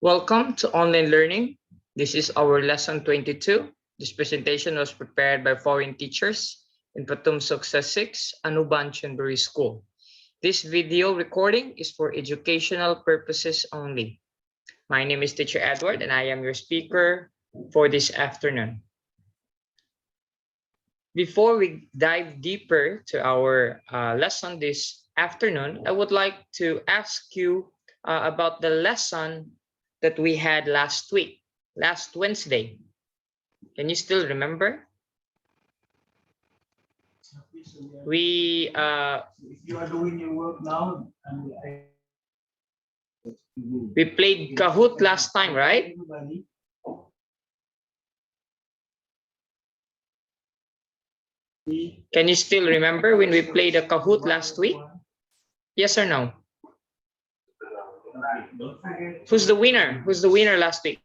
Welcome to online learning. This is our lesson 22. This presentation was prepared by foreign teachers in Patum Success 6, Anuban Chunbury School. This video recording is for educational purposes only. My name is Teacher Edward and I am your speaker for this afternoon. Before we dive deeper to our lesson this afternoon, I would like to ask you about the lesson that we had last week, last Wednesday. Can you still remember? We if you are doing your work now, we played Kahoot last time, right? Can you still remember when we played a Kahoot last week? Yes or no? Who's the winner? Who's the winner last week?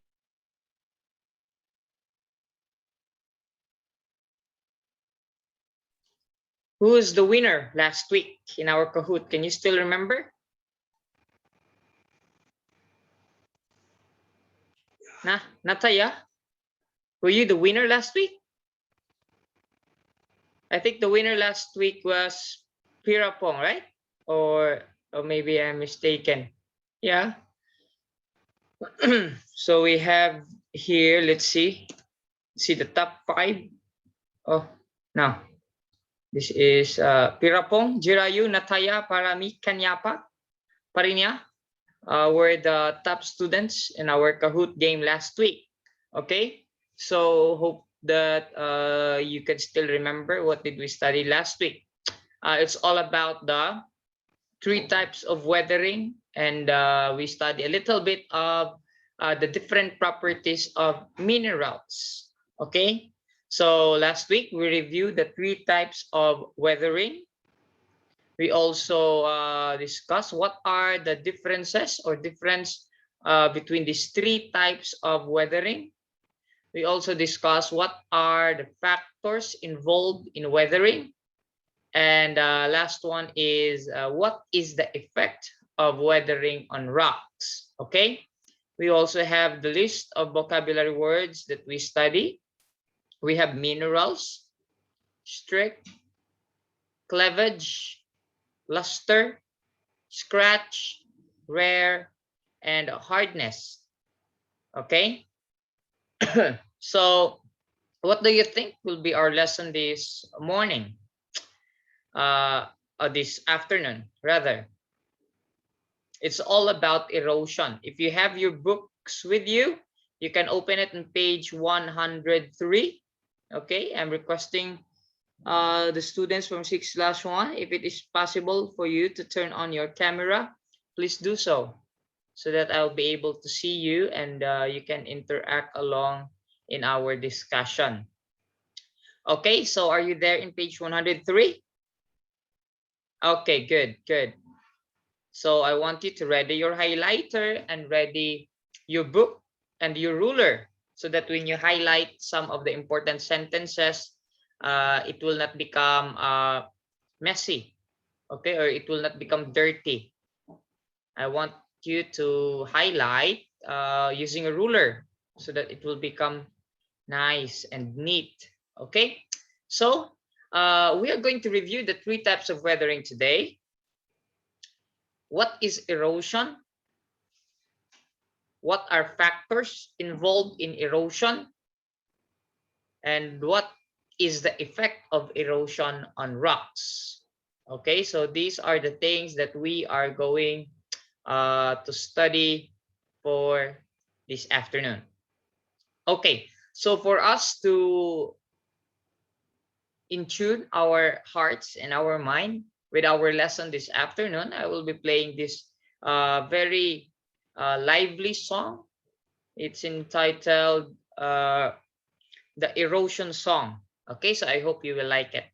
Who is the winner last week in our Kahoot? Can you still remember? Nataya? Were you the winner last week? I think the winner last week was Pirapong, right? Or maybe I'm mistaken. Yeah. So we have here, let's see the top 5. Oh, no. This is Pirapong, Jirayu, Nataya, Parami, Kanyapa, Parinya were the top students in our Kahoot game last week. Okay, so hope that you can still remember what did we study last week. It's all about the 3 types of weathering, and we study a little bit of the different properties of minerals. Okay, so last week we reviewed the 3 types of weathering. We also discussed what are the differences or difference between these 3 types of weathering. We also discussed what are the factors involved in weathering. And last one is what is the effect of weathering on rocks? Okay. We also have the list of vocabulary words that we study. We have minerals, streak, cleavage, luster, scratch, rare, and hardness. Okay. So what do you think will be our lesson this morning? This afternoon, rather. It's all about erosion. If you have your books with you, you can open it on page 103. Okay, I'm requesting the students from 6/1, if it is possible for you to turn on your camera, please do so that I'll be able to see you and you can interact along in our discussion. Okay, so are you there in page 103? Okay, good. So I want you to ready your highlighter and ready your book and your ruler so that when you highlight some of the important sentences, it will not become messy, okay, or it will not become dirty. I want you to highlight using a ruler so that it will become nice and neat. Okay, so we are going to review the 3 types of weathering today. What is erosion? What are factors involved in erosion? And what is the effect of erosion on rocks? Okay, so these are the things that we are going to study for this afternoon. Okay, so for us to in tune our hearts and our mind with our lesson this afternoon, I will be playing this very lively song. It's entitled the Erosion Song. Okay, so I hope you will like it.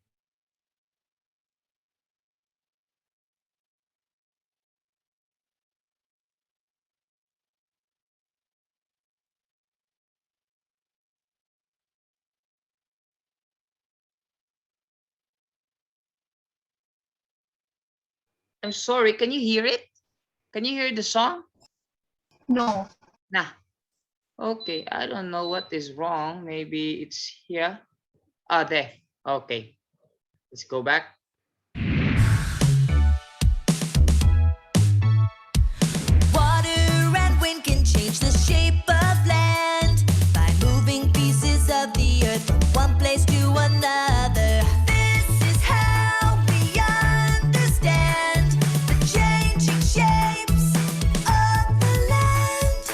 I'm sorry, can you hear it? Can you hear the song? No. Nah. Okay, I don't know what is wrong. Maybe it's here. Ah, there. Okay, let's go back. Water and wind can change the shape of land by moving pieces of the earth from one place to another. This is how we understand the changing shapes of the land.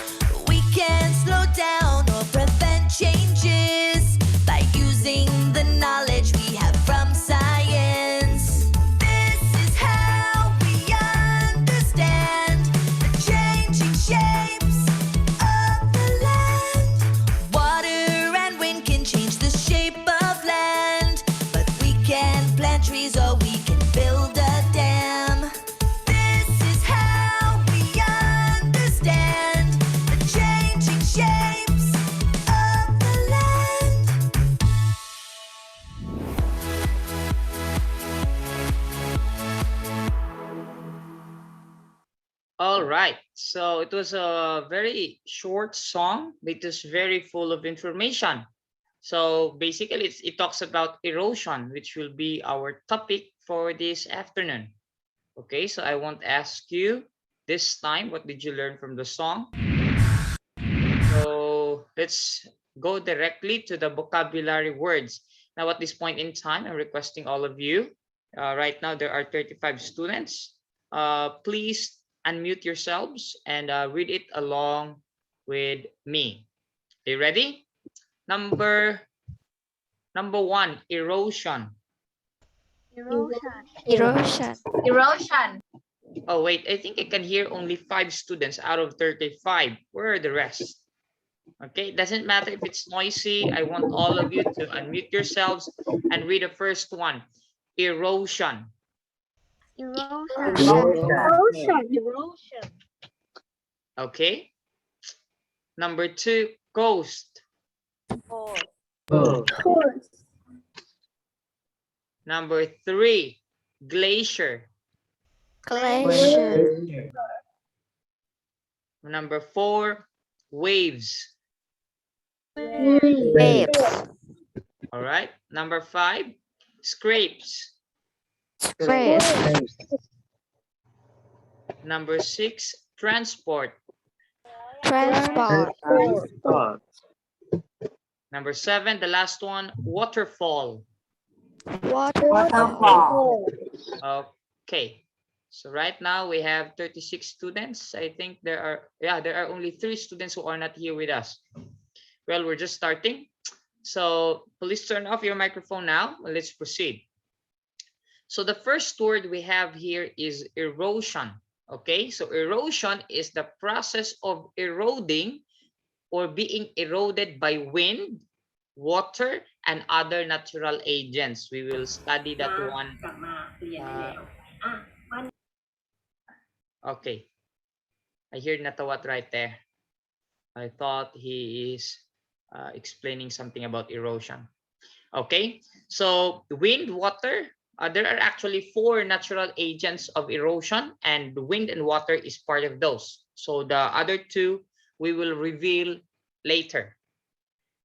We can slow down or prevent changes by using the knowledge we have from science. This is how we understand the changing shapes of the land. Water and wind can change the shape of land, but we can plant trees or we can build a dam. This is how we understand the changing shapes of the land. All right, so it was a very short song, but it was very full of information. So basically, it talks about erosion, which will be our topic for this afternoon. Okay, so I won't ask you this time what did you learn from the song. So let's go directly to the vocabulary words. Now, at this point in time, I'm requesting all of you. Right now, there are 35 students. Please unmute yourselves and read it along with me. Are you ready? Number one, erosion. Erosion. Oh, wait, I think I can hear only 5 students out of 35. Where are the rest? Okay, it doesn't matter if it's noisy. I want all of you to unmute yourselves and read the first one. Erosion. Okay. Number 2, coast. Number 3, glacier. Glacier. Number 4, waves. Waves. All right. Number 5, scrapes. Scrapes. Number 6, transport. Transport. Number 7, the last one, waterfall. Waterfall. Okay. So right now we have 36 students. I think there are only 3 students who are not here with us. Well, we're just starting. So please turn off your microphone now. Let's proceed. So the first word we have here is erosion. Okay, so erosion is the process of eroding or being eroded by wind, water, and other natural agents. We will study that one. Okay, I hear Natawat right there. I thought he is explaining something about erosion. Okay, so wind, water, there are actually 4 natural agents of erosion, and wind and water is part of those. So the other 2 we will reveal later.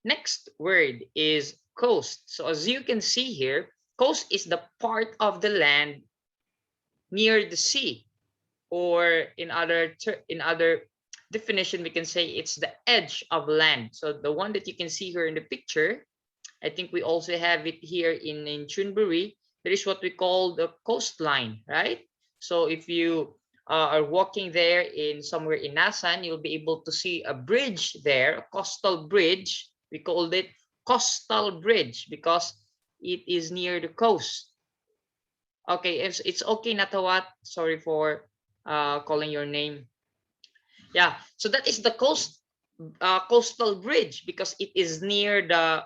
Next word is coast. So as you can see here, coast is the part of the land near the sea, or in other definition, we can say it's the edge of land. So the one that you can see here in the picture, I think we also have it here in Chunbury. There is what we call the coastline, right? So if you are walking there in somewhere in Nasan, you'll be able to see a bridge there, a coastal bridge. We called it coastal bridge because it is near the coast. Okay, it's okay, Natawat. Sorry for calling your name. Yeah, so that is the coastal bridge because it is near the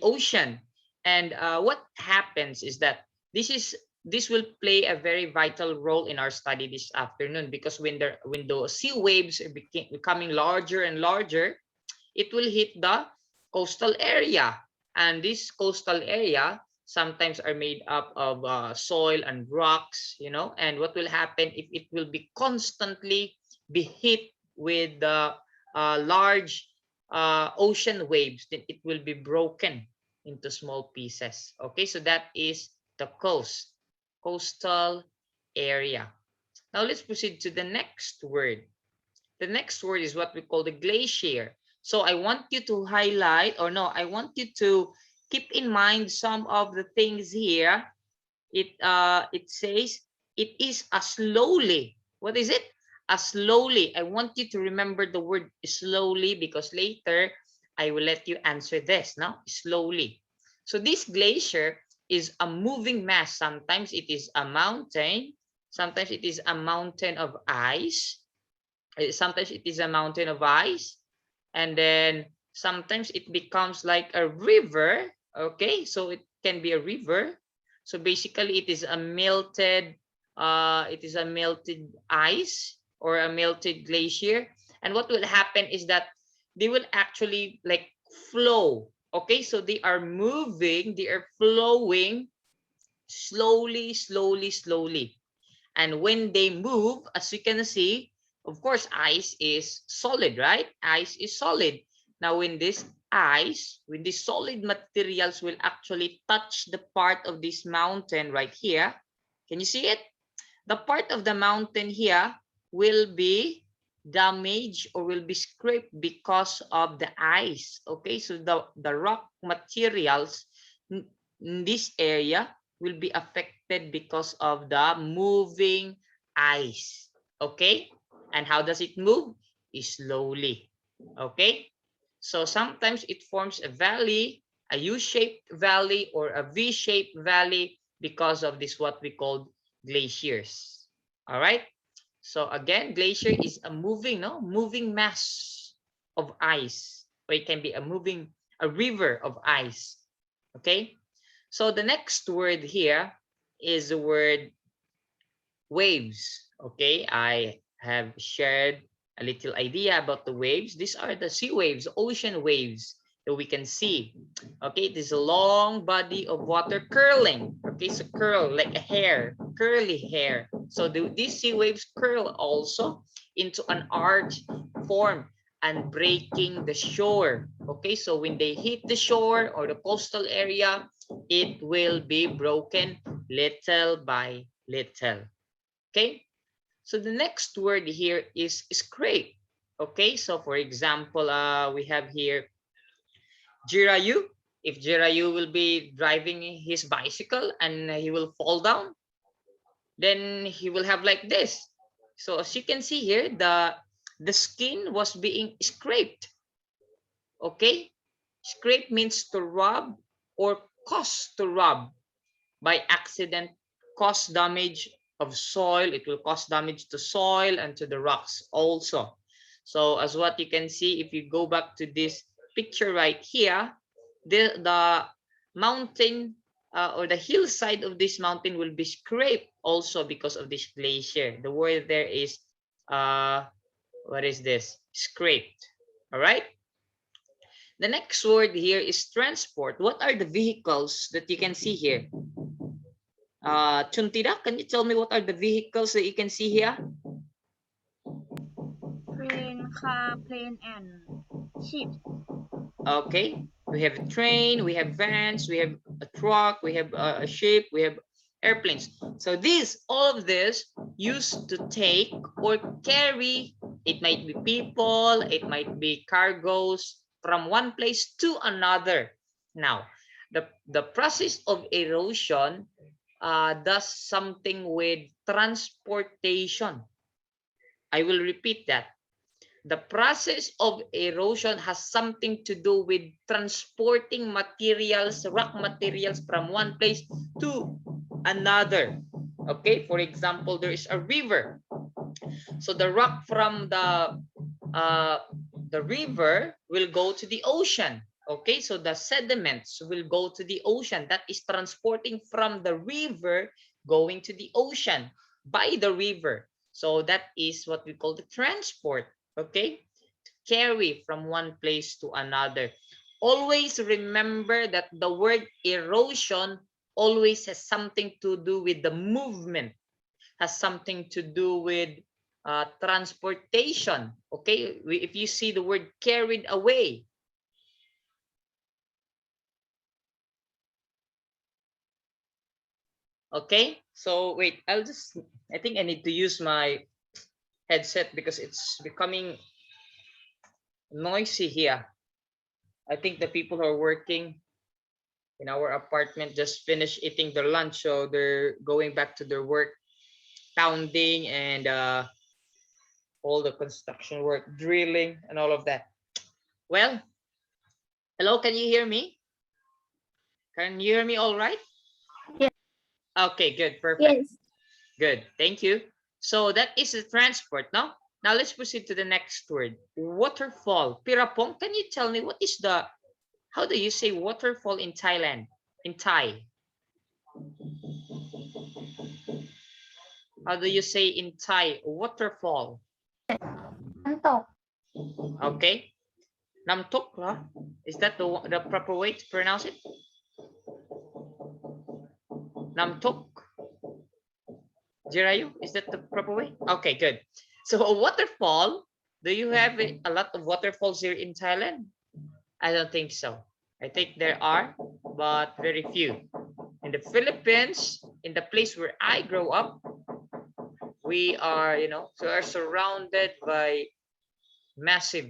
ocean. And what happens is that this will play a very vital role in our study this afternoon, because when the sea waves are becoming larger and larger, it will hit the coastal area, and this coastal area sometimes are made up of soil and rocks, and what will happen if it will be constantly be hit with the large ocean waves, then it will be broken into small pieces. Okay, so that is the coastal area. Now let's proceed to the next word. The next word is what we call the glacier. So I want you to highlight, or no, I want you to keep in mind some of the things here. It says it is a slowly. What is it? A slowly. I want you to remember the word slowly because later I will let you answer this. Now, slowly. So this glacier is a moving mass. Sometimes it is a mountain. Sometimes it is a mountain of ice. Sometimes it is a mountain of ice. And then sometimes it becomes like a river. Okay, so it can be a river. So basically it is a melted ice or a melted glacier. And what will happen is that they will actually like flow. Okay, so they are moving, they are flowing slowly, slowly, slowly. And when they move, as you can see, of course, ice is solid, right? Ice is solid. Now, when this ice, when these solid materials will actually touch the part of this mountain right here, can you see it? The part of the mountain here will be damaged or will be scraped because of the ice. Okay, so the rock materials in this area will be affected because of the moving ice. Okay, and how does it move? Slowly. Okay, so sometimes it forms a valley, a U-shaped valley or a V-shaped valley because of this what we call glaciers. All right, so again, glacier is a moving mass of ice, or it can be a river of ice. Okay, so the next word here is the word waves. Okay, I have shared a little idea about the waves. These are the sea waves, ocean waves that we can see. Okay, this is a long body of water curling. Okay, so curl like a hair, curly hair. So these sea waves curl also into an arch form and breaking the shore. Okay, so when they hit the shore or the coastal area, it will be broken little by little. Okay, so the next word here is scrape. Okay, so for example, we have here Jirayu. If Jirayu will be driving his bicycle and he will fall down, then he will have like this. So as you can see here, the skin was being scraped. Okay, scrape means to rub or cause to rub by accident, cause damage of soil. It will cause damage to soil and to the rocks also. So as what you can see, if you go back to this picture right here, the mountain or the hillside of this mountain will be scraped also because of this glacier. The word there is what is this? Scraped. All right. The next word here is transport. What are the vehicles that you can see here? Chuntida, can you tell me what are the vehicles that you can see here? Train, car, plane, and ship. Okay, we have a train, we have vans, we have a truck, we have a ship, we have airplanes. So all of this used to take or carry, it might be people, it might be cargoes from one place to another. Now, the process of erosion does something with transportation. I will repeat that. The process of erosion has something to do with transporting materials, rock materials from one place to another. Okay, for example, there is a river. So the rock from the river will go to the ocean. Okay, so the sediments will go to the ocean. That is transporting from the river going to the ocean by the river. So that is what we call the transport. Okay, to carry from one place to another. Always remember that the word erosion always has something to do with the movement, has something to do with transportation. Okay, if you see the word carried away. Okay, so wait, I think I need to use my headset because it's becoming noisy here. I think the people who are working in our apartment just finished eating their lunch, so they're going back to their work, pounding and all the construction work, drilling and all of that. Well, hello, can you hear me? Can you hear me all right? Yes. Okay, good, perfect. Yes. Good, thank you. So that is the transport. Now let's proceed to the next word. Waterfall. Pirapong, can you tell me what is how do you say waterfall in Thailand? In Thai? How do you say in Thai waterfall? น้ำตก Okay. Namtok, huh? Is that the proper way to pronounce it? Namtok. Jirayu, is that the proper way? Okay, good. So a waterfall, do you have a lot of waterfalls here in Thailand? I don't think so. I think there are, but very few. In the Philippines, in the place where I grew up, we are, surrounded by massive,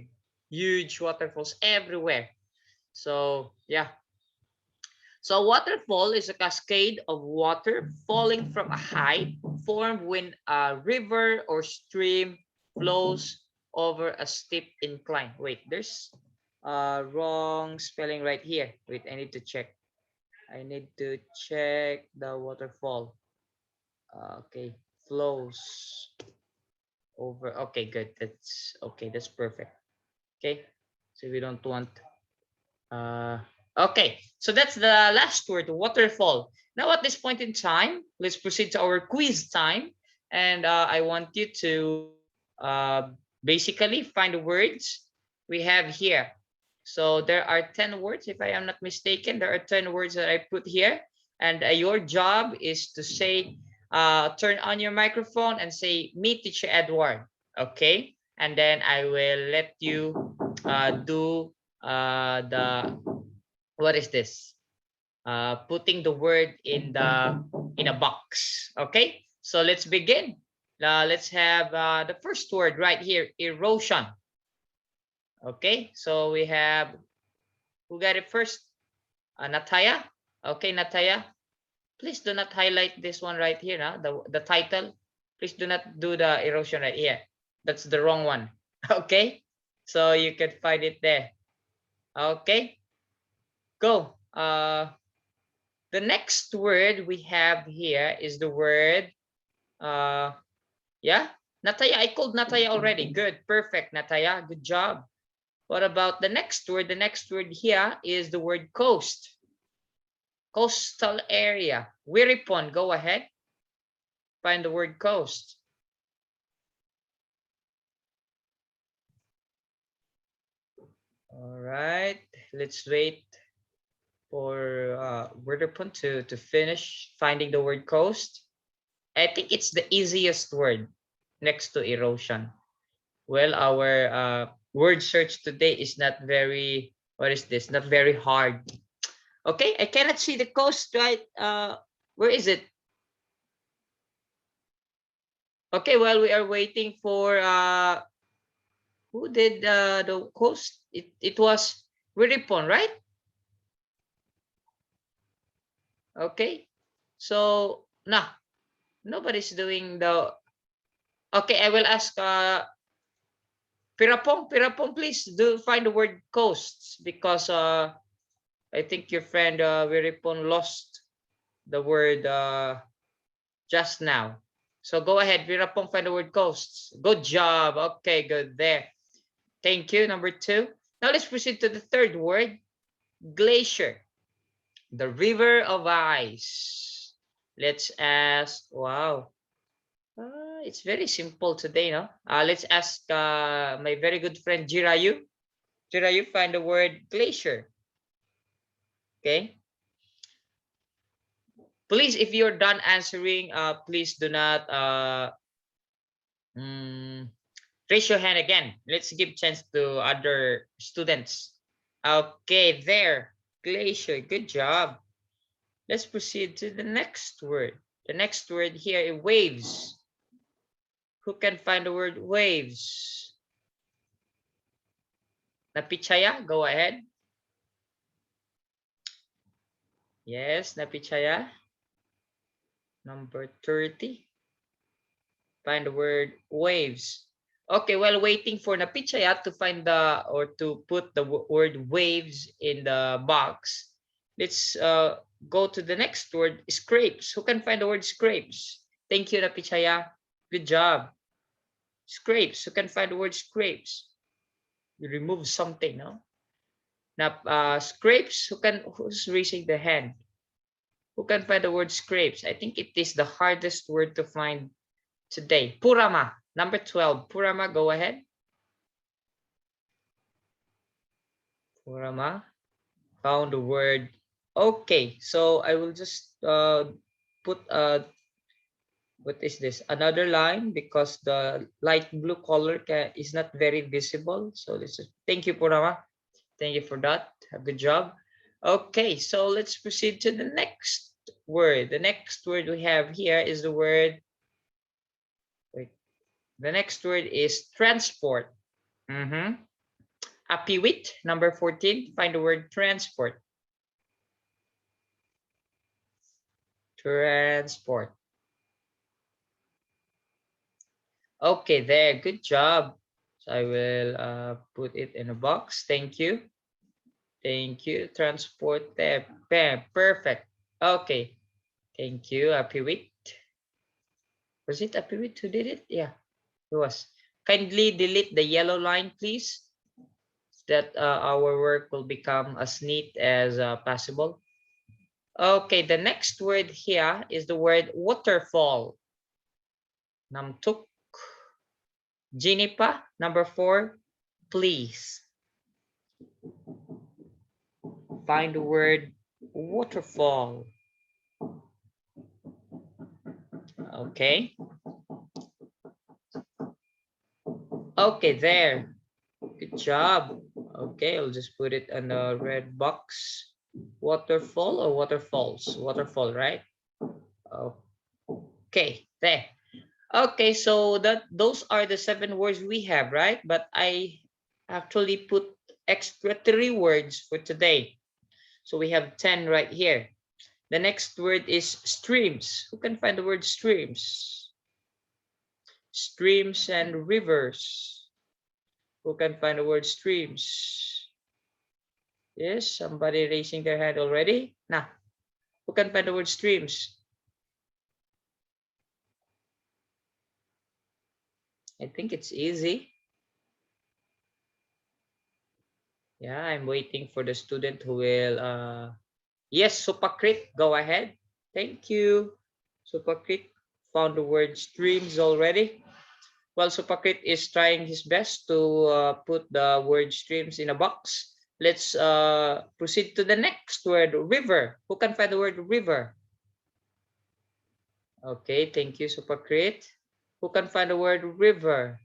huge waterfalls everywhere. So yeah. So a waterfall is a cascade of water falling from a height formed when a river or stream flows over a steep incline. Wait, there's wrong spelling right here. Wait, I need to check. I need to check the waterfall. Okay, flows over. Okay, good. That's okay. That's perfect. Okay, so we don't want. Okay, so that's the last word, waterfall. Now at this point in time, let's proceed to our quiz time, and I want you to basically find the words we have here. So there are 10 words, if I am not mistaken. There are 10 words that I put here, and your job is to say, turn on your microphone and say, "Me, Teacher Edward." Okay, and then I will let you do the what is this? Putting the word in a box. Okay, so let's begin. Let's have the first word right here, erosion. Okay, so we have, who got it first? Nataya. Okay, Nataya, please do not highlight this one right here, the title. Please do not do the erosion right here. That's the wrong one. Okay, so you can find it there. Okay, go. The next word we have here is the word, yeah, Nataya. I called Nataya already. Good, perfect, Nataya. Good job. What about the next word? The next word here is the word coast. Coastal area. Wiripon, go ahead. Find the word coast. All right, let's wait for Wiripon to finish finding the word coast. I think it's the easiest word next to erosion. Well, our word search today is not very, what is this? Not very hard. Okay, I cannot see the coast, right? Where is it? Okay, while we are waiting for who did the coast? It was Wiripon, right? Okay, so nah, nobody's doing the. Okay, I will ask Pirapong, please do find the word coasts, because I think your friend Wiripon lost the word just now. So go ahead, Virapong, find the word coasts. Good job. Okay, good there. Thank you. Number 2. Now let's proceed to the third word, glacier. The river of ice. Let's ask, wow. It's very simple today, no? Let's ask my very good friend Jirayu. Jirayu, find the word glacier. Okay. Please, if you're done answering, please do not Raise your hand again. Let's give chance to other students. Okay, there. Glacier, good job. Let's proceed to the next word. The next word here is waves. Who can find the word waves? Napichaya, go ahead. Yes, Napichaya. Number 30. Find the word waves. Okay, while waiting for Napichaya to find the or to put the word waves in the box, let's go to the next word, scrapes. Who can find the word scrapes? Thank you, Napichaya. Good job. Scrapes. Who can find the word scrapes? You remove something, no? Now, scrapes. Who's raising the hand? Who can find the word scrapes? I think it is the hardest word to find today. Purama, number 12. Purama, go ahead. Purama found the word. Okay, so I will just put what is this? Another line because the light blue color is not very visible. So this is, thank you, Purama. Thank you for that. Good job. Okay, so let's proceed to the next word. The next word we have here is the word. Wait. The next word is transport. Apiwit, number 14. Find the word transport. Transport. Okay, there. Good job. So I will put it in a box. Thank you. Thank you. Transport there. Bam. Perfect. Okay. Thank you, Apiwit. Was it Apiwit who did it? Yeah, it was. Kindly delete the yellow line, please, so that our work will become as neat as possible. Okay, the next word here is the word waterfall. Namtuk. Jinipa, number 4, please. Find the word waterfall. Okay. Okay, there. Good job. Okay, I'll just put it on the red box. Waterfall or waterfalls? Waterfall, right? Okay, there. Okay, so those are the 7 words we have, right? But I actually put extra 3 words for today. So we have 10 right here. The next word is streams. Who can find the word streams? Streams and rivers. Who can find the word streams? Yes, somebody raising their hand already. Now, who can find the word streams? I think it's easy. Yeah, I'm waiting for the student who will. Yes, Supakrit, go ahead. Thank you. Supakrit found the word streams already. Well, Supakrit is trying his best to put the word streams in a box. Let's proceed to the next word, river. Who can find the word river? Okay, thank you, Supakrit. Who can find the word river?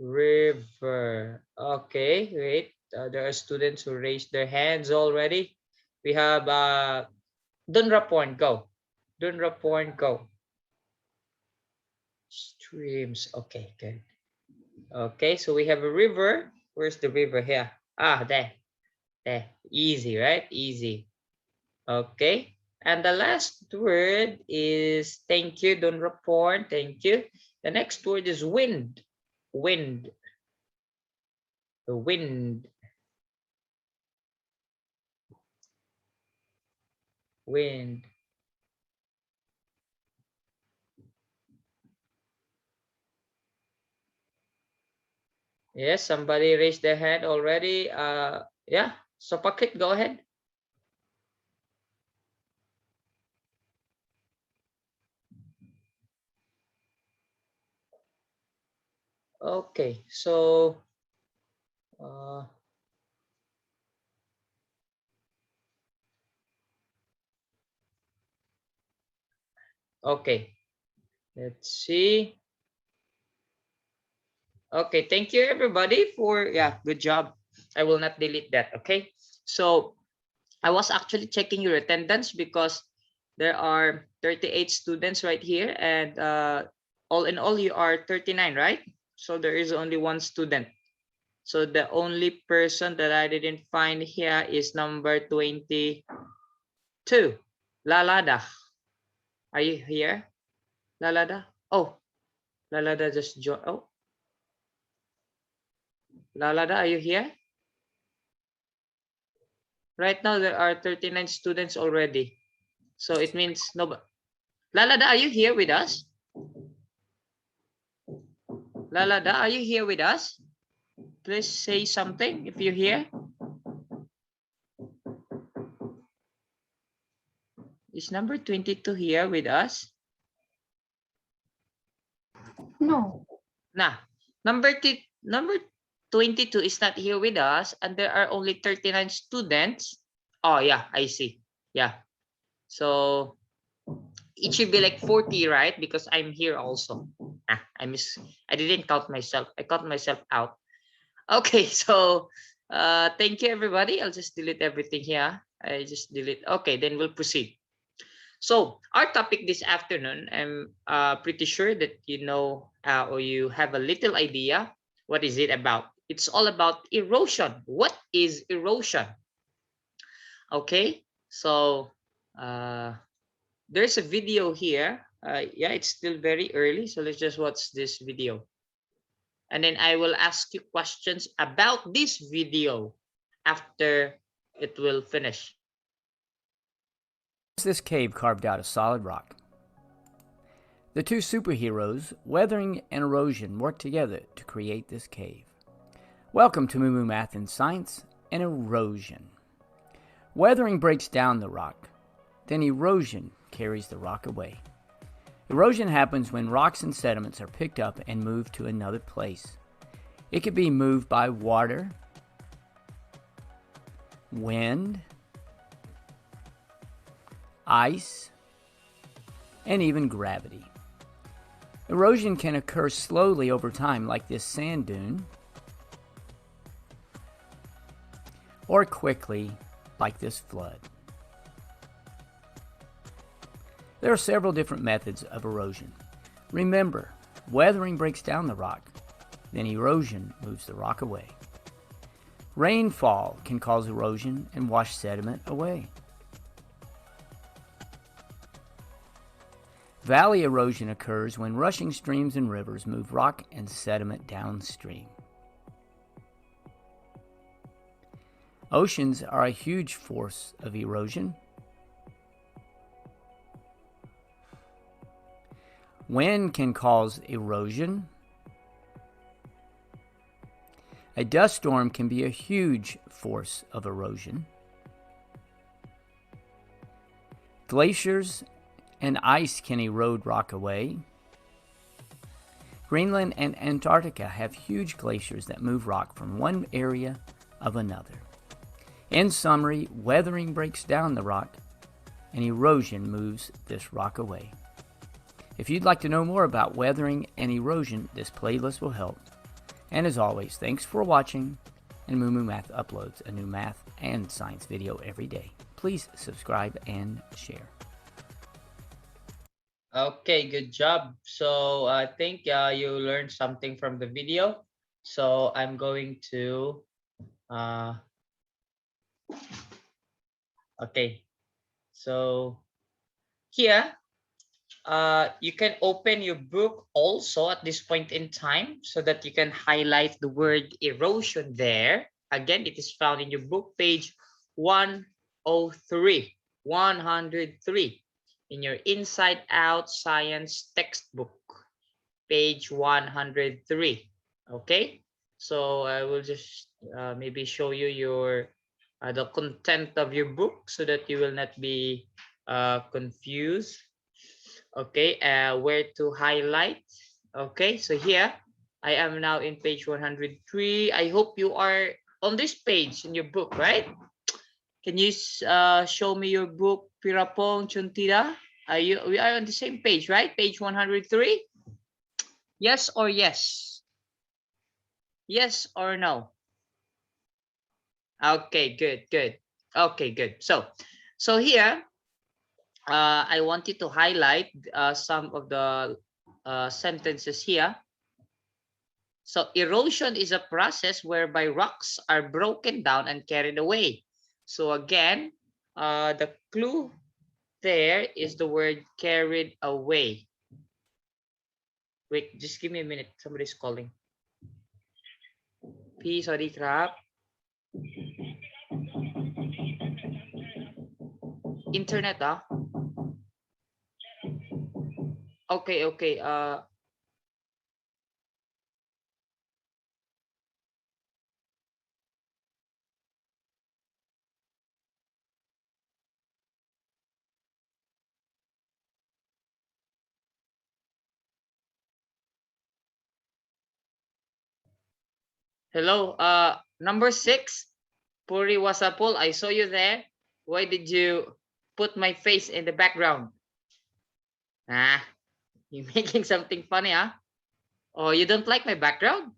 River. Okay, wait. There are students who raised their hands already. We have Dunraporn, go. Dunraporn, go. Streams. Okay, good. Okay, so we have a river. Where's the river here? Ah, there. There. Easy, right? Easy. Okay. And the last word is thank you, Dunraporn. Thank you. The next word is wind. Wind. The wind. Wind. Yes, somebody raised their hand already. Yeah, so Pakit, go ahead. Okay, so okay. Let's see. Okay, thank you everybody for, yeah, good job. I will not delete that, okay? So I was actually checking your attendance because there are 38 students right here, and all in all you are 39, right? So there is only one student. So the only person that I didn't find here is number 22, Lalada. Are you here, Lalada? Oh, Lalada just joined. Oh, Lalada, are you here? Right now there are 39 students already. So it means no. Lalada, are you here with us? Lalada, are you here with us? Please say something if you're here. Is number 22 here with us? No. Nah, number 22 is not here with us, and there are only 39 students. Oh yeah, I see. Yeah. So it should be like 40, right? Because I'm here also. I didn't count myself. I count myself out. Okay, so thank you everybody. I'll just delete everything here. I just delete. Okay, then we'll proceed. So our topic this afternoon, I'm pretty sure that you know or you have a little idea what is it about. It's all about erosion. What is erosion? Okay, so there's a video here. Yeah, it's still very early, so let's just watch this video. And then I will ask you questions about this video after it will finish. This cave carved out of solid rock. The two superheroes, Weathering and Erosion, worked together to create this cave. Welcome to Moo Math and Science and Erosion. Weathering breaks down the rock, then erosion carries the rock away. Erosion happens when rocks and sediments are picked up and moved to another place. It could be moved by water, wind, ice, and even gravity. Erosion can occur slowly over time, like this sand dune, or quickly, like this flood. There are several different methods of erosion. Remember, weathering breaks down the rock, then erosion moves the rock away. Rainfall can cause erosion and wash sediment away. Valley erosion occurs when rushing streams and rivers move rock and sediment downstream. Oceans are a huge force of erosion. Wind can cause erosion. A dust storm can be a huge force of erosion. Glaciers and ice can erode rock away. Greenland and Antarctica have huge glaciers that move rock from one area of another. In summary, weathering breaks down the rock and erosion moves this rock away. If you'd like to know more about weathering and erosion, this playlist will help. And as always, thanks for watching, and Moo Math uploads a new math and science video every day. Please subscribe and share. Okay, good job. So I think you learned something from the video. So I'm going to, okay. So here, you can open your book also at this point in time so that you can highlight the word erosion there. Again, it is found in your book, page 103, 103. In your Inside Out Science textbook, page 103. Okay, so I will just maybe show you your the content of your book so that you will not be confused. Okay, where to highlight. Okay, so here I am now in page 103. I hope you are on this page in your book, right? Can you show me your book, Pirapong Chuntira? We are on the same page, right? Page 103. Yes or yes? Yes or no? Okay, good, good. Okay, good. So here, I want you to highlight some of the sentences here. So erosion is a process whereby rocks are broken down and carried away. So again, the clue there is the word carried away. Wait, just give me a minute. Somebody's calling. P, sorry, crap. Internet, ah? Okay, okay. Hello, number 6, Puri Wasapul, I saw you there. Why did you put my face in the background? Ah, you're making something funny, huh? Oh, you don't like my background?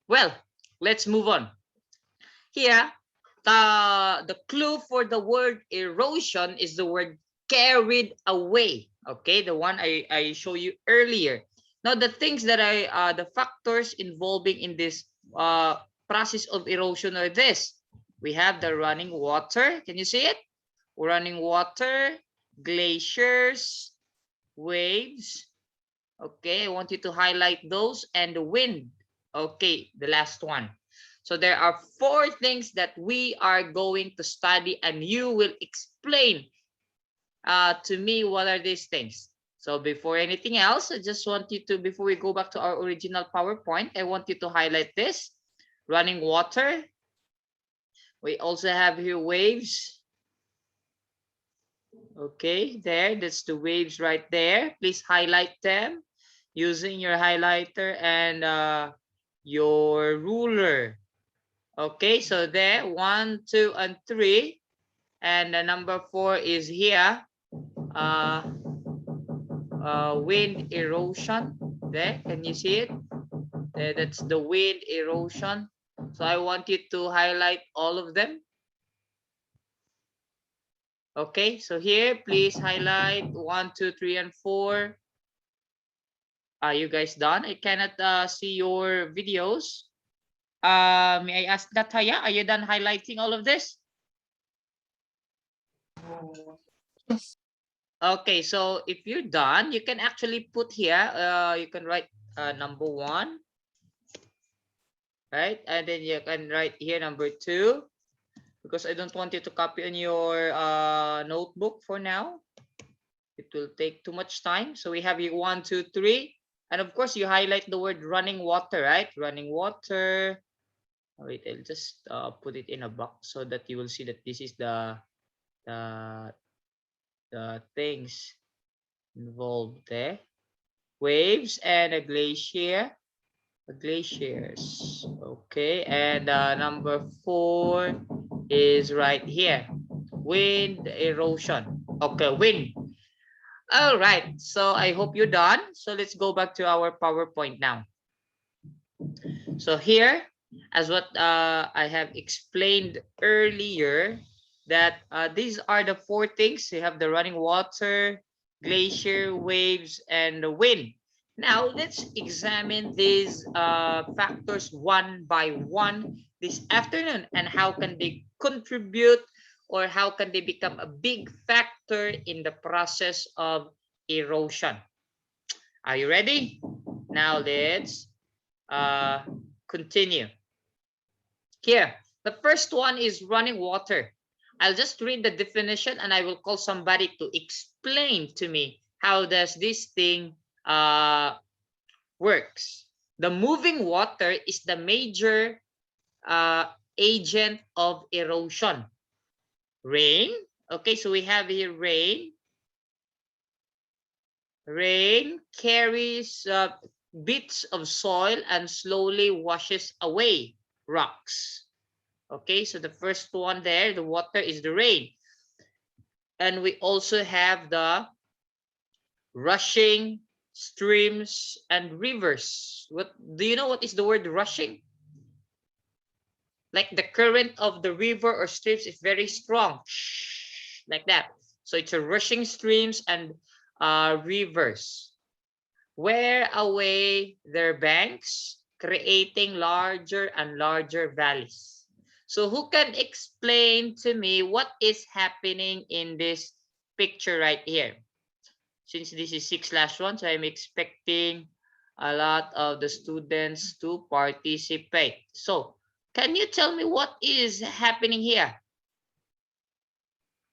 Well, let's move on. Here, the clue for the word erosion is the word carried away. Okay, the one I show you earlier. Now, the things that the factors involving in this process of erosion are this. We have the running water. Can you see it? Running water, glaciers, waves. Okay, I want you to highlight those, and the wind. Okay, the last one. So there are 4 things that we are going to study, and you will explain to me what are these things. So before anything else, I just want you to, before we go back to our original PowerPoint, I want you to highlight this. Running water. We also have here waves. Okay, that's the waves right there. Please highlight them using your highlighter and your ruler. Okay, so there, 1, 2, and 3, and the number 4 is here. Wind erosion. There, can you see it? There, that's the wind erosion. So I want you to highlight all of them. Okay, so here, please highlight 1, 2, 3, and 4. Are you guys done? I cannot see your videos. May I ask Nataya, are you done highlighting all of this? Yes. Okay, so if you're done, you can actually put here, you can write number 1, right? And then you can write here number 2, because I don't want you to copy on your notebook for now. It will take too much time. So we have here 1, 2, 3. And of course, you highlight the word running water, right? Running water. Wait, I'll just put it in a box so that you will see that this is the things involved there. Waves and a glacier. Glaciers. Okay, and number 4 is right here. Wind erosion. Okay, wind. All right, so I hope you're done. So let's go back to our PowerPoint now. So here, as what I have explained earlier, that these are the 4 things. You have the running water, glacier, waves, and the wind. Now let's examine these factors one by one this afternoon, and how can they contribute, or how can they become a big factor in the process of erosion. Are you ready? Now let's continue. Here, the first one is running water. I'll just read the definition and I will call somebody to explain to me how does this thing works. The moving water is the major agent of erosion. Rain. Okay, so we have here rain. Rain carries bits of soil and slowly washes away rocks. Okay, so the first one there, the water, is the rain. And we also have the rushing streams and rivers. What do you know what is the word rushing? Like the current of the river or streams is very strong, like that. So it's a rushing streams and rivers. Wear away their banks, creating larger and larger valleys. So who can explain to me what is happening in this picture right here? Since this is 6/1, so I'm expecting a lot of the students to participate. So can you tell me what is happening here?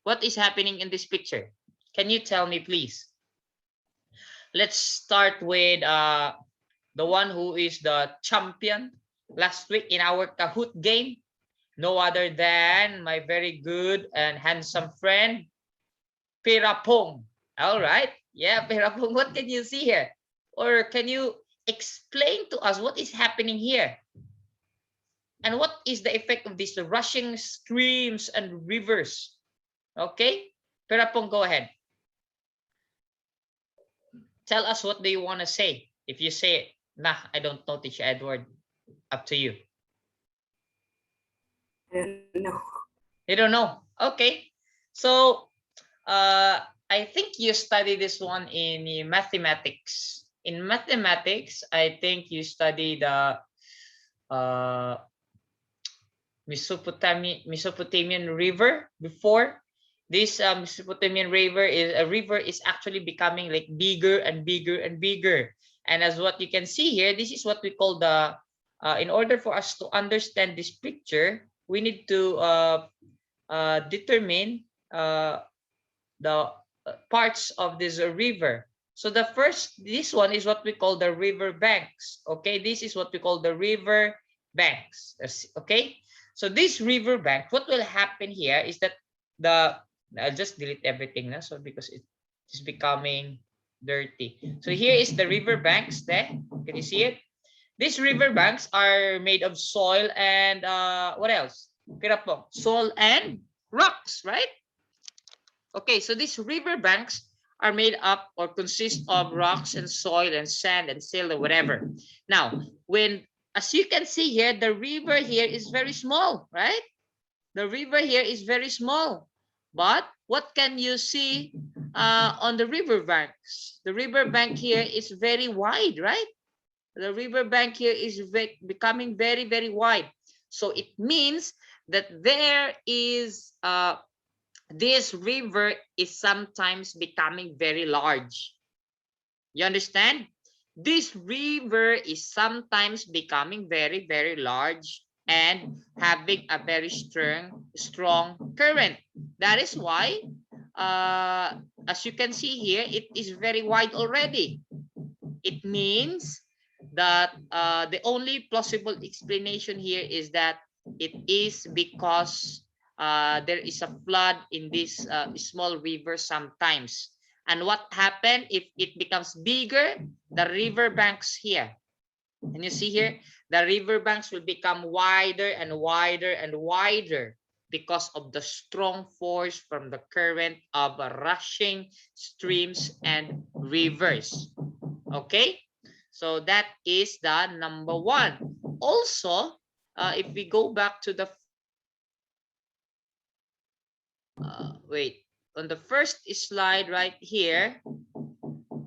What is happening in this picture? Can you tell me, please? Let's start with the one who is the champion last week in our Kahoot game. No other than my very good and handsome friend, Pirapong. All right. Yeah, Pirapong, what can you see here? Or can you explain to us what is happening here? And what is the effect of these rushing streams and rivers? Okay, Pirapong, go ahead. Tell us what do you want to say. If you say, nah, I don't know, Teacher Edward, up to you. No. You don't know. Okay. So I think you study this one in mathematics. In mathematics, I think you study the Mesopotamian river before. This Mesopotamian river is actually becoming like bigger and bigger and bigger. And as what you can see here, this is what we call the in order for us to understand this picture, we need to determine the parts of this river. So this one is what we call the river banks. Okay, this is what we call the river banks. Okay, so this river bank, what will happen here is that I'll just delete everything now, so because it is becoming dirty. So here is the river banks there. Can you see it? These river banks are made of soil and what else? Pirapong, soil and rocks, right? Okay, so these river banks are made up or consist of rocks and soil and sand and silt or whatever. Now, as you can see here, the river here is very small, right? The river here is very small. But what can you see on the river banks? The river bank here is very wide, right? The river bank here is becoming very, very wide. So it means that there is this river is sometimes becoming very large. You understand? This river is sometimes becoming very, very large and having a very strong current. That is why, as you can see here, it is very wide already. It means that the only plausible explanation here is that it is because there is a flood in this small river sometimes. And what happened if it becomes bigger? The river banks here. And you see here, the river banks will become wider and wider and wider because of the strong force from the current of rushing streams and rivers. Okay, so that is the number one. Also, if we go back to the wait, on the first slide right here,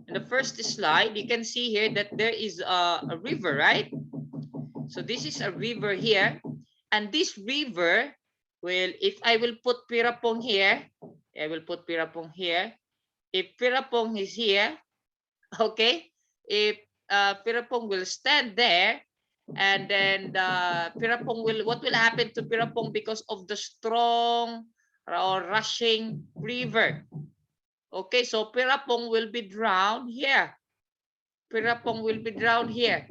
in the first slide, you can see here that there is a river, right? So this is a river here, and this river will, if I will put Pirapong here, I will put Pirapong here. If Pirapong is here, okay, if Pirapong will stand there, and then Pirapong will, what will happen to Pirapong because of the strong or rushing river? Okay, so Pirapong will be drowned here. Pirapong will be drowned here.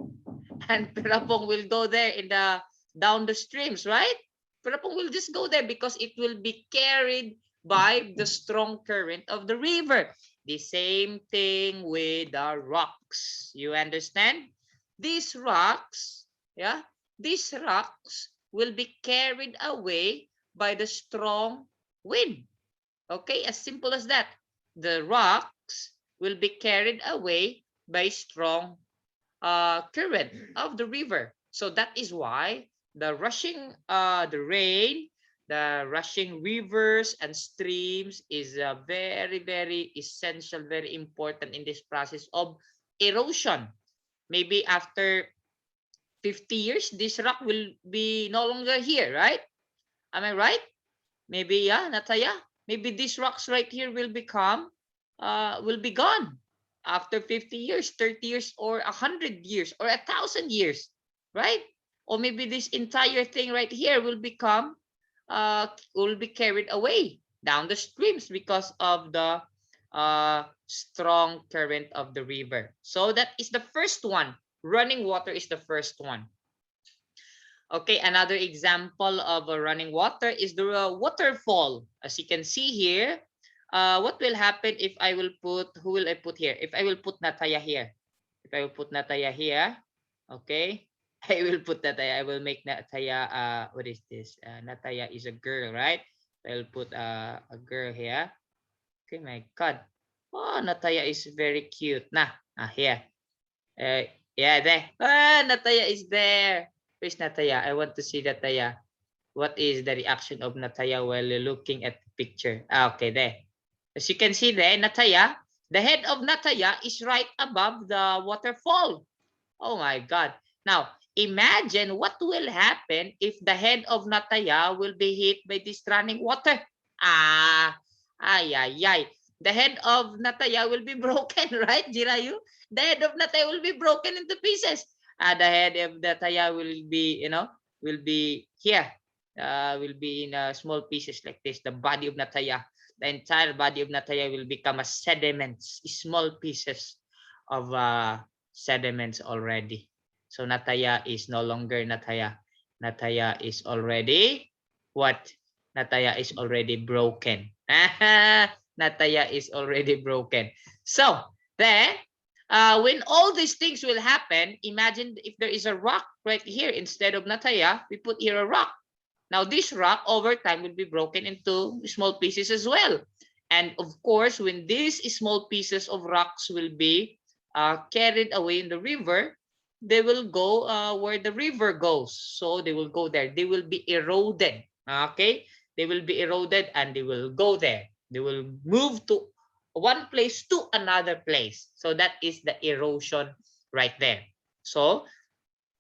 And Pirapong will go there in the down the streams, right? Pirapong will just go there because it will be carried by the strong current of the river. The same thing with the rocks. You understand? These rocks, yeah, these rocks will be carried away by the strong wind. Okay, as simple as that. The rocks will be carried away by strong current of the river. So that is why the rushing the rain, the rushing rivers and streams is very, very essential, very important in this process of erosion. Maybe after 50 years, this rock will be no longer here, right? Am I right? Maybe, yeah, Nataya. Maybe these rocks right here will become, will be gone after 50 years, 30 years, or 100 years, or 1,000 years, right? Or maybe this entire thing right here will become, will be carried away down the streams because of the strong current of the river. So that is the first one. Running water is the first one. Okay, another example of a running water is the waterfall. As you can see here, what will happen if I will put, who will I put here? If I will put Nataya here. If I will put Nataya here, okay, I will put Nataya. I will make Nataya, what is this? Nataya is a girl, right? I will put a girl here. Okay, my God. Oh, Nataya is very cute. Nah, here. Yeah, there. Ah, Nataya is there. Where's Nataya? I want to see Nataya. What is the reaction of Nataya while looking at the picture? Okay, there. As you can see there, Nataya, the head of Nataya is right above the waterfall. Oh my God. Now, imagine what will happen if the head of Nataya will be hit by this running water. Ay, ay, ay. The head of Nataya will be broken, right, Jirayu? The head of Nataya will be broken into pieces. The head of Nataya will be, you know, will be here. Will be in small pieces like this. The body of Nataya, the entire body of Nataya will become a sediments, small pieces of sediments already. So Nataya is no longer Nataya. Nataya is already what? Nataya is already broken. Nataya is already broken. So then, when all these things will happen, imagine if there is a rock right here instead of Nataya, we put here a rock. Now this rock over time will be broken into small pieces as well. And of course, when these small pieces of rocks will be carried away in the river, they will go where the river goes. So they will go there. They will be eroded. Okay, they will be eroded and they will go there. They will move to one place to another place. So that is the erosion right there. So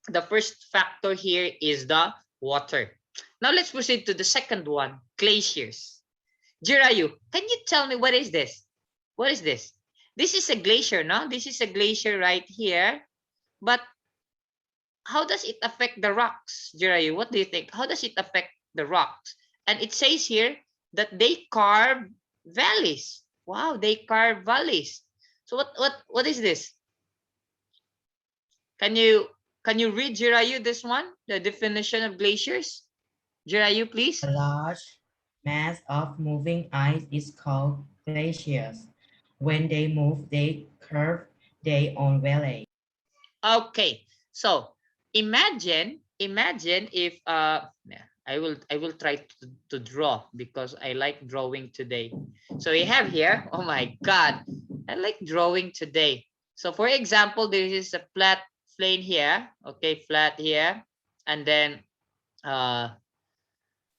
the first factor here is the water. Now let's proceed to the second one, glaciers. Jirayu, can you tell me what is this? What is this? This is a glacier, no? This is a glacier right here. But how does it affect the rocks, Jirayu? What do you think? How does it affect the rocks? And it says here that they carve valleys. Wow, they carve valleys. So what is this? Can you read, Jirayu, this one? The definition of glaciers? Jirayu, please. A large mass of moving ice is called glaciers. When they move, they curve their own valley. Okay, so imagine if I will try to draw because I like drawing today. So we have here, oh my God, I like drawing today. So for example, there is a flat plane here, okay, flat here, and then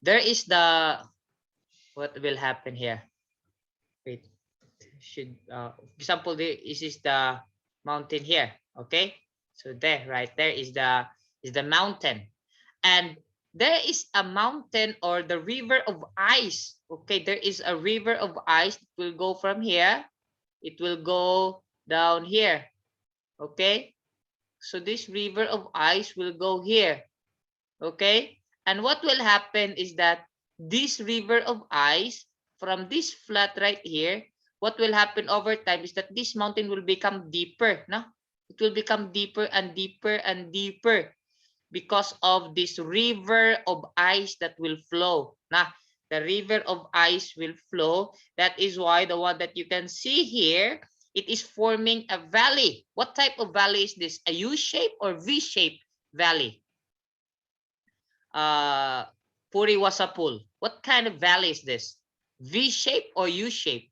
there is the, what will happen here? Wait, should example, this is the mountain here, okay? So there, right there is the mountain, and there is a mountain or the river of ice. Okay, there is a river of ice that will go from here. It will go down here. Okay, so this river of ice will go here. Okay, and what will happen is that this river of ice from this flat right here, what will happen over time is that this mountain will become deeper. No, it will become deeper and deeper and deeper because of this river of ice that will flow. Now, the river of ice will flow. That is why the one that you can see here, it is forming a valley. What type of valley is this? A U-shape or V-shaped valley? Puri Wasapul. What kind of valley is this? V-shape or U-shape?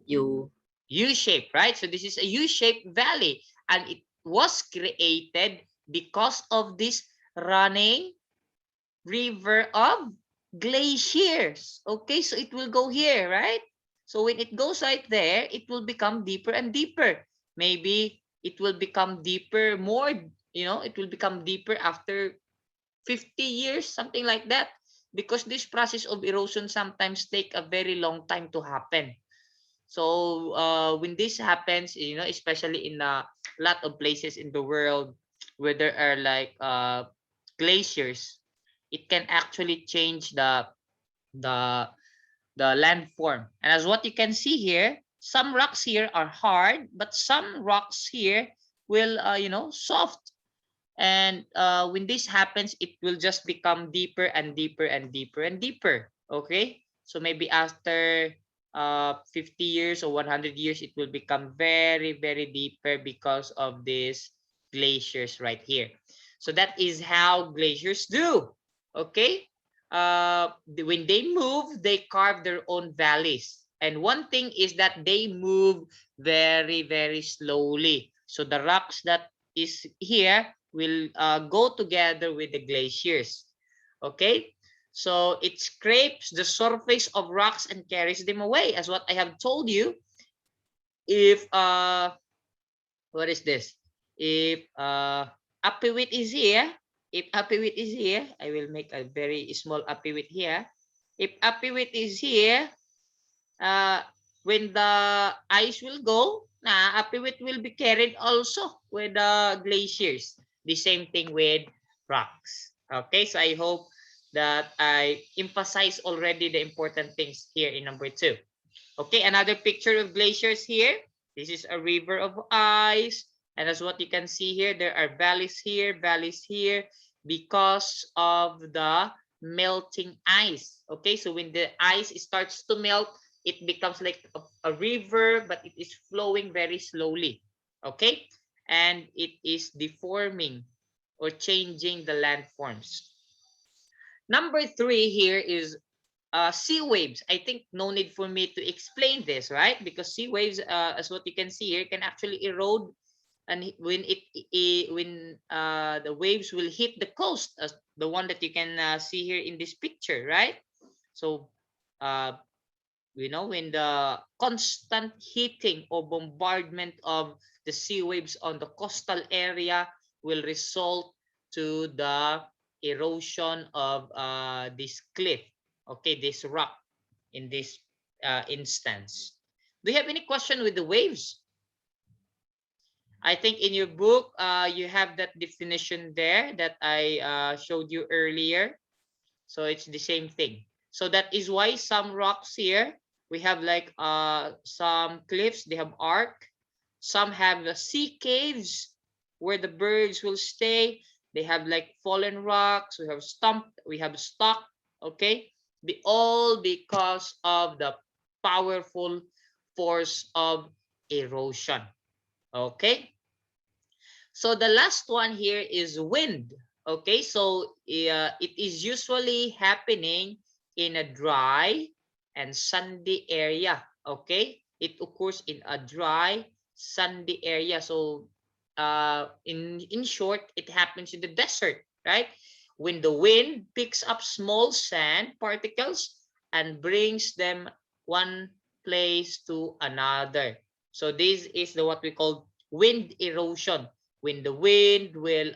U-shape, right? So this is a U-shaped valley, and it was created because of this running river of glaciers. Okay, so it will go here, right? So when it goes right there, it will become deeper and deeper. Maybe it will become deeper more, it will become deeper after 50 years, something like that, because this process of erosion sometimes take a very long time to happen. So when this happens, especially in a lot of places in the world where there are like glaciers, it can actually change the the landform. And as what you can see here, some rocks here are hard, but some rocks here will soft. And when this happens, it will just become deeper and deeper and deeper and deeper. Okay, so maybe after 50 years or 100 years, it will become very, very deeper because of these glaciers right here. So that is how glaciers do. Okay, when they move, they carve their own valleys. And one thing is that they move very, very slowly. So the rocks that is here will go together with the glaciers. Okay, so it scrapes the surface of rocks and carries them away. As what I have told you, if what is this? If apiwit is here, I will make a very small apiwit here. If apiwit is here, when the ice will go, apiwit will be carried also with the glaciers. The same thing with rocks. Okay, so I hope that I emphasize already the important things here in number 2. Okay, another picture of glaciers here. This is a river of ice. And as what you can see here, there are valleys here, because of the melting ice. Okay, so when the ice starts to melt, it becomes like a river, but it is flowing very slowly. Okay, and it is deforming or changing the landforms. Number 3 here is sea waves. I think no need for me to explain this, right? Because sea waves, as what you can see here, can actually erode, and when the waves will hit the coast, as the one that you can see here in this picture, right? So when the constant hitting or bombardment of the sea waves on the coastal area will result to the erosion of this cliff, okay, this rock in this instance. Do you have any question with the waves? I think in your book you have that definition there that I showed you earlier. So it's the same thing. So that is why some rocks here, we have like some cliffs, they have arc. Some have the sea caves where the birds will stay. They have like fallen rocks. We have stock. Okay, all because of the powerful force of erosion. Okay, so the last one here is wind. Okay, so it is usually happening in a dry and sandy area. Okay, it occurs in a dry, sandy area. So in short, it happens in the desert, right? When the wind picks up small sand particles and brings them one place to another. So this is what we call wind erosion. When the wind will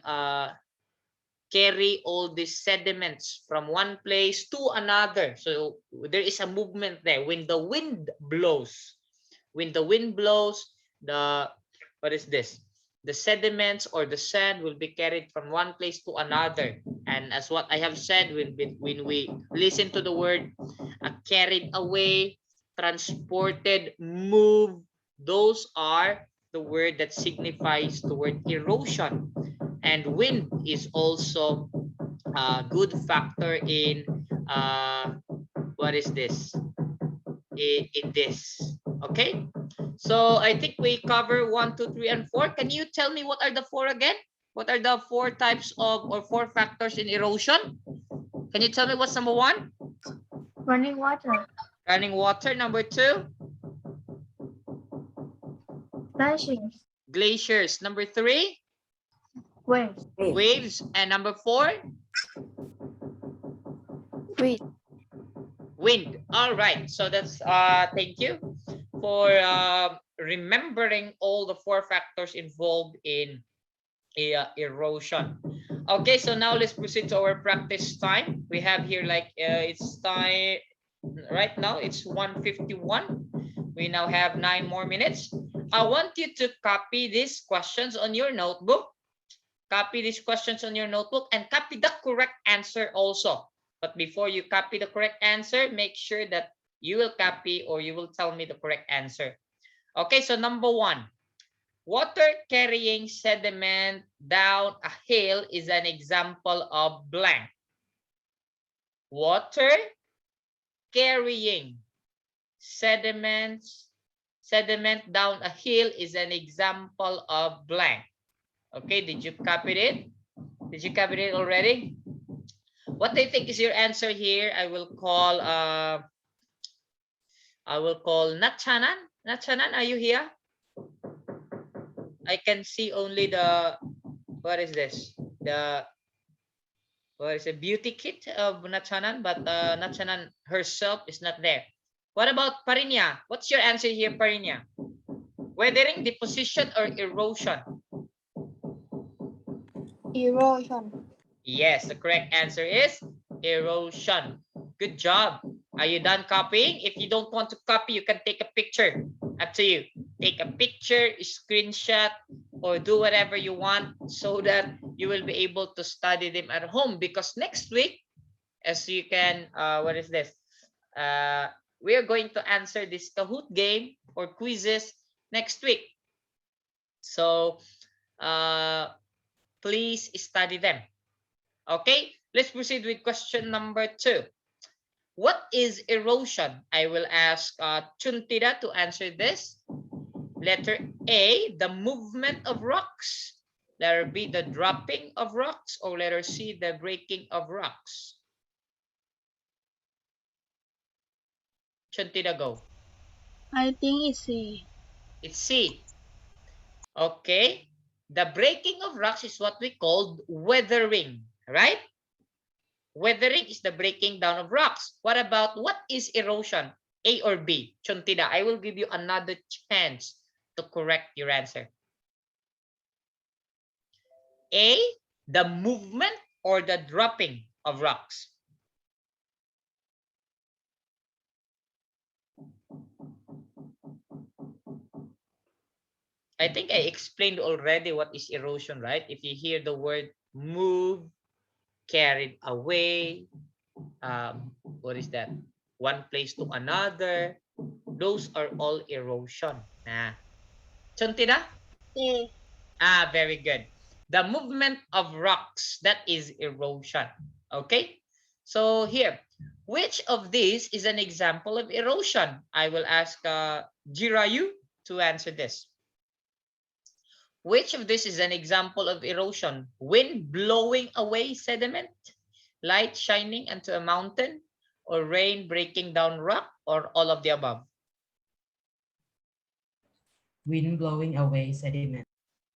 carry all these sediments from one place to another. So there is a movement there. When the wind blows, the what is this? The sediments or the sand will be carried from one place to another. And as what I have said, when we listen to the word carried away, transported, move, those are the word that signifies the word erosion. And wind is also a good factor in what is this? In this. Okay, so I think we cover 1, 2, 3, and 4. Can you tell me what are the 4 again? What are the 4 types of or 4 factors in erosion? Can you tell me what's number 1? Running water. Running water. Number 2? Glaciers. Glaciers. Number 3, Waves. waves. And number 4, Wind. wind. All right. So that's thank you for remembering all the 4 factors involved in erosion. Okay, so now let's proceed to our practice time. We have here like it's time right now, it's 1:51. We now have 9 more minutes. I want you to copy these questions on your notebook. Copy these questions on your notebook and copy the correct answer also. But before you copy the correct answer, make sure that you will copy or you will tell me the correct answer. Okay, so number 1. Water carrying sediment down a hill is an example of blank. Water carrying sediment down a hill is an example of blank. Okay, did you copy it? Did you copy it already? What do you think is your answer here? I will call Natchanan. Natchanan, are you here? I can see only the, what is this? What is a beauty kit of Natchanan, but Natchanan herself is not there. What about Parinya? What's your answer here, Parinya? Weathering, deposition, or erosion? Erosion. Yes, the correct answer is erosion. Good job. Are you done copying? If you don't want to copy, you can take a picture. Up to you. Take a picture, screenshot, or do whatever you want so that you will be able to study them at home. Because next week, as you can, what is this? We are going to answer this Kahoot game or quizzes next week. So please study them. Okay, let's proceed with question number 2. What is erosion? I will ask Chuntida to answer this. Letter A, the movement of rocks. Letter B, the dropping of rocks. Or letter C, the breaking of rocks. Chuntida, go. I think it's C. It's C. Okay. The breaking of rocks is what we call weathering, right? Weathering is the breaking down of rocks. What about, what is erosion? A or B? Chuntida, I will give you another chance to correct your answer. A, the movement or the dropping of rocks? I think I explained already what is erosion, right? If you hear the word move, carried away, what is that? One place to another. Those are all erosion. Chuntida? A. Very good. The movement of rocks, that is erosion. Okay? So here, which of these is an example of erosion? I will ask Jirayu to answer this. Which of this is an example of erosion? Wind blowing away sediment, light shining onto a mountain, or rain breaking down rock, or all of the above? Wind blowing away sediment.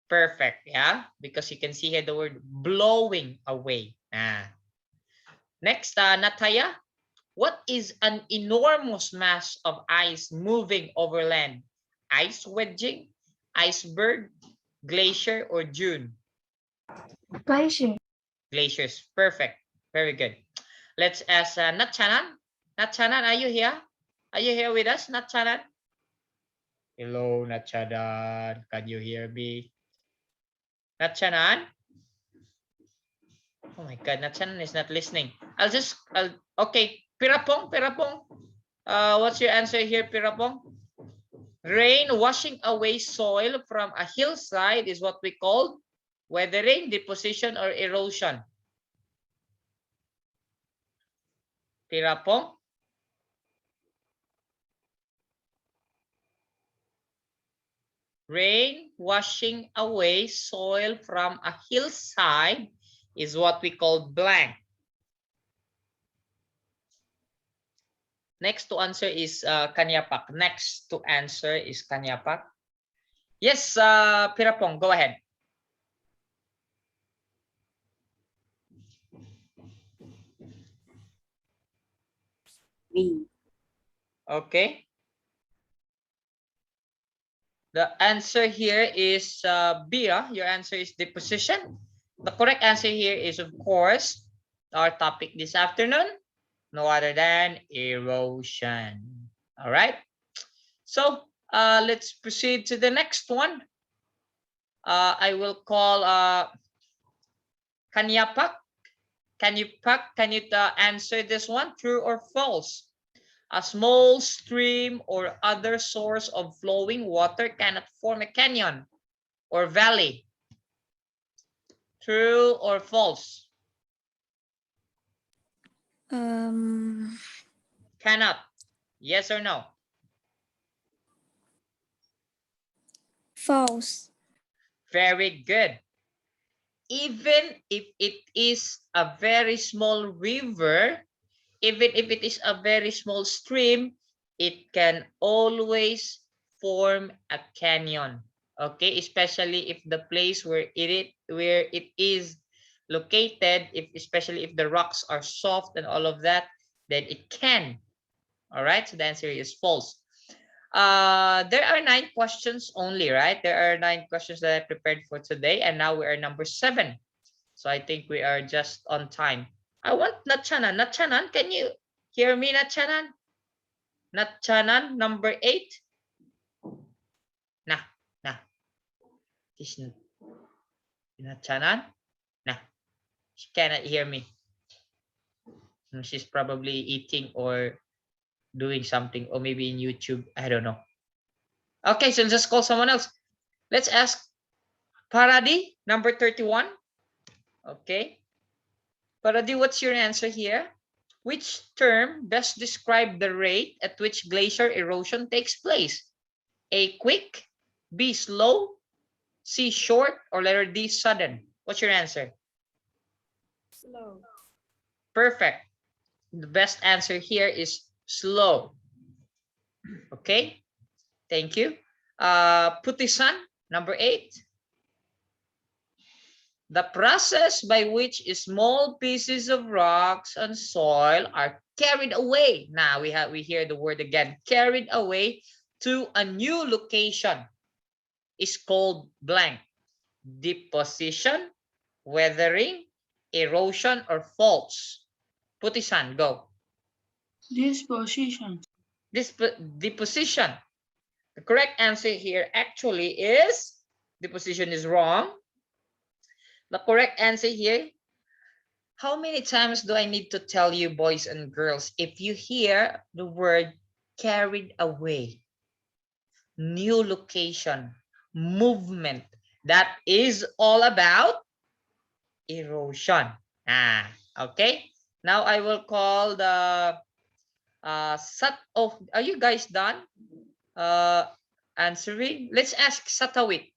Perfect, yeah? Because you can see here the word blowing away. Next, Nataya, what is an enormous mass of ice moving over land? Ice wedging, iceberg, glacier, or dune? Glacier. Glaciers. Perfect. Very good. Let's ask Natchanan. Natchanan, are you here? Are you here with us, Natchanan? Hello, Natchanan. Can you hear me? Natchanan? Oh my God, Natchanan is not listening. Okay. Pirapong. What's your answer here, Pirapong? Rain washing away soil from a hillside is what we call weathering, deposition, or erosion. Pirapong? Rain washing away soil from a hillside is what we call blank. Next to answer is Kanyapak. Next to answer is Kanyapak. Yes, Pirapong, go ahead. B. Okay. The answer here is B. Your answer is deposition. The correct answer here is, of course, our topic this afternoon, no other than erosion. All right. So let's proceed to the next one. I will call Kanyapak. Can you answer this one? True or false? A small stream or other source of flowing water cannot form a canyon or valley. True or false? Cannot. Yes or no? False. Very good. Even if it is a very small river, even if it is a very small stream, it can always form a canyon. Okay, especially if the place where it is located, especially if the rocks are soft and all of that, then it can. All right, so the answer is false. There are 9 questions only, right? There are 9 questions that I prepared for today, and now we are number 7. So I think we are just on time. I want Natchanan. Natchanan, can you hear me, Natchanan? Natchanan, number 8. Nah. Natchanan? Nah. She cannot hear me. She's probably eating or doing something, or maybe in YouTube. I don't know. Okay, so let's just call someone else. Let's ask Paradi, number 31. Okay. Paradi, what's your answer here? Which term best describe the rate at which glacier erosion takes place? A, quick, B, slow, C, short, or letter D, sudden? What's your answer? Slow. Perfect. The best answer here is slow. Okay, thank you. Putisan, number 8. The process by which small pieces of rocks and soil are carried away. Now we hear the word again, carried away to a new location is called blank. Deposition, weathering, erosion, or faults. Putisan, go. Disposition. Deposition. The correct answer here actually is, deposition is wrong. The correct answer here, how many times do I need to tell you, boys and girls, if you hear the word carried away, new location, movement, that is all about erosion. Okay. Now I will call the are you guys done answering? Let's ask Satawit.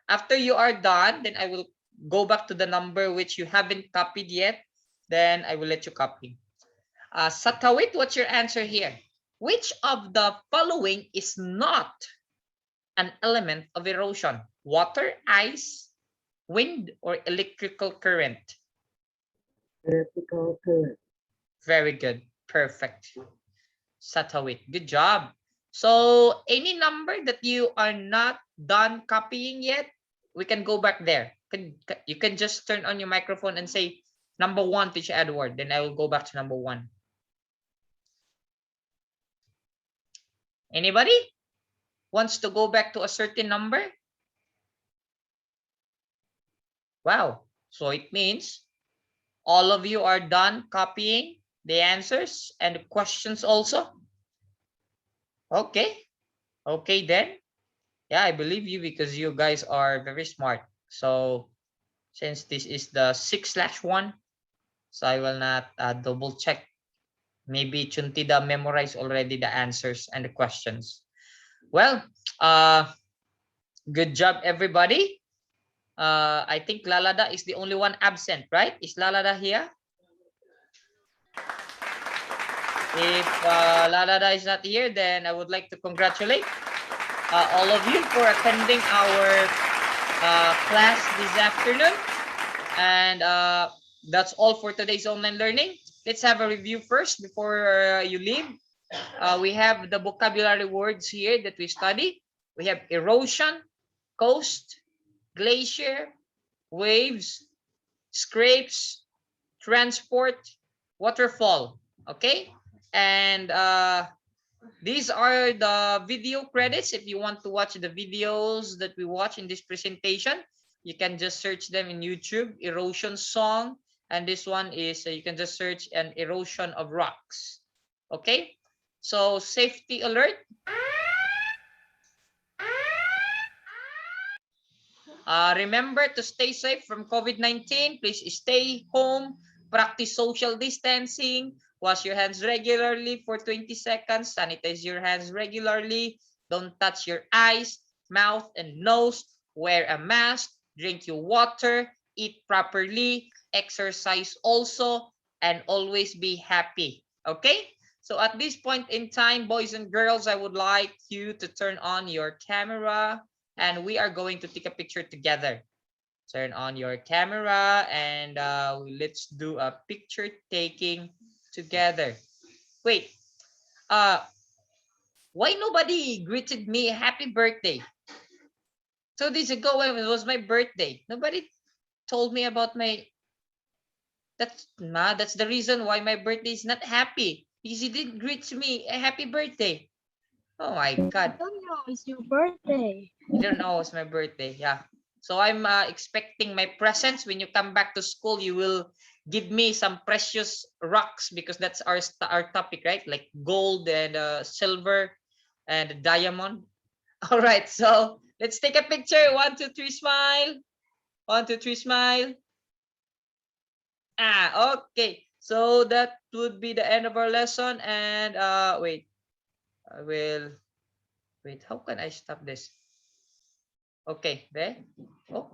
After you are done, then I will go back to the number which you haven't copied yet. Then I will let you copy. Satawit, what's your answer here? Which of the following is not an element of erosion? Water, ice, wind, or electrical current? Electrical current. Very good. Perfect. Satawit, good job. So any number that you are not done copying yet, we can go back there. You can just turn on your microphone and say number 1, Teacher Edward. Then I will go back to number 1. Anybody wants to go back to a certain number? Wow. So it means all of you are done copying the answers and the questions also. Okay. Okay then. Yeah, I believe you because you guys are very smart. So since this is the 6/1, so I will not double check. Maybe Chuntida memorized already the answers and the questions. Well, good job everybody. I think Lalada is the only one absent, right? Is Lalada here? If Lalada is not here, then I would like to congratulate all of you for attending our class this afternoon. And that's all for today's online learning. Let's have a review first before you leave. We have the vocabulary words here that we study. We have erosion, coast, glacier, waves, scrapes, transport, waterfall. Okay, and these are the video credits. If you want to watch the videos that we watch in this presentation, you can just search them in YouTube. Erosion song, and this one is you can just search an erosion of rocks. Okay, so safety alert. Remember to stay safe from COVID-19. Please stay home, practice social distancing, wash your hands regularly for 20 seconds, sanitize your hands regularly, don't touch your eyes, mouth, and nose, wear a mask, drink your water, eat properly, exercise also, and always be happy. Okay? So at this point in time, boys and girls, I would like you to turn on your camera, and we are going to take a picture together. Turn on your camera and let's do a picture taking together. Wait, why nobody greeted me happy birthday? 2 days ago when it was my birthday, nobody told me about my. That's the reason why my birthday is not happy, because you didn't greet me a happy birthday. Oh my God. Don't know it's your birthday. You don't know it's my birthday. Yeah. So I'm expecting my presents. When you come back to school, you will give me some precious rocks, because that's our topic, right? Like gold and silver and diamond. All right. So let's take a picture. 1, 2, 3, smile. 1, 2, 3, smile. Okay. So that would be the end of our lesson. And wait, I will wait. How can I stop this? Okay, there. Oh,